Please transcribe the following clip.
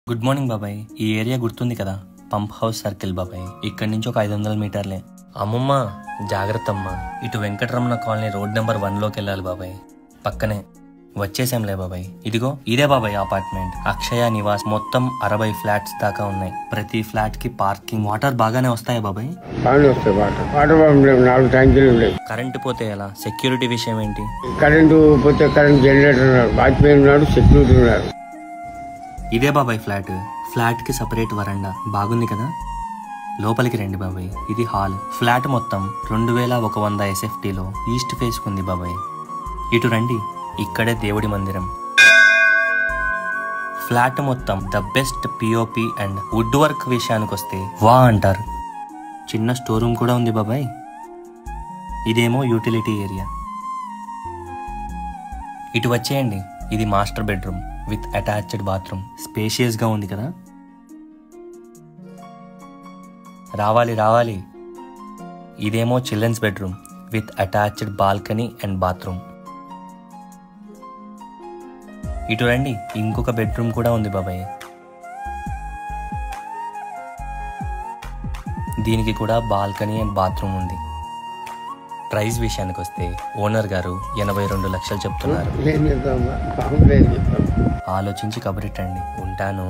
Good morning బాబాయ్. ఈ area గుర్తుంది కదా, పంప్ హౌస్ సర్కిల్ బాబాయ్. ఇక్కడి నుంచి ఒక 500 మీటర్లే. అమ్మమ్మ జాగ్రత్త అమ్మా. ఇటు వెంకటరమణ కాలనీ రోడ్ నెంబర్ 1లోకి వెళ్ళాలి బాబాయ్. పక్కనే వచ్చేసాంలే బాబాయ్. ఇదిగో ఇదే బాబాయ్ అపార్ట్మెంట్, అక్షయ నివాస్. మొత్తం 60 ఫ్లాట్స్ దాకా ఉన్నాయి. ప్రతి ఫ్లాట్ కి పార్కింగ్, వాటర్ బాగానే వస్తాయా బాబాయ్? కరెంటు పోతే ఎలా? సెక్యూరిటీ విషయం ఏంటి? కరెంటు పోతే కరెంట్ జనరేటర్ ఉన్నాడు, వాచ్మెన్ ఉన్నాడు, సెక్యూరిటీ ఉన్నాడు. ఇదే బాబాయ్ ఫ్లాట్. ఫ్లాట్ కి సపరేట్ వరండా. బాగుంది కదా. లోపలికి రండి బాబాయ్. ఇది హాల్. ఫ్లాట్ మొత్తం 2100 SFTలో ఈస్ట్ ఫేస్ కుంది బాబాయ్. ఇటు రండి, ఇక్కడే దేవుడి మందిరం. ఫ్లాట్ మొత్తం the best POP and wood work విషయానికి వస్తే వా అంటారు. చిన్న స్టోర్ రూమ్ కూడా ఉంది బాబాయ్. ఇదేమో యూటిలిటీ ఏరియా. ఇటు వచ్చేయండి, ఇది master bedroom with attached bathroom. Spacious గా ఉంది కదా. రావాలి రావాలి. ఇదేమో children's bedroom with attached balcony and bathroom. ఇటు రండి, ఇంకొక బెడ్రూమ్ కూడా ఉంది బాబాయ్. దీనికి కూడా బాల్కనీ అండ్ బాత్రూమ్ ఉంది. ప్రైస్ విషయానికి వస్తే ఓనర్ గారు 82 లక్షలు చెప్తున్నారు. ఆలోచించి కబురెట్టండి. ఉంటాను.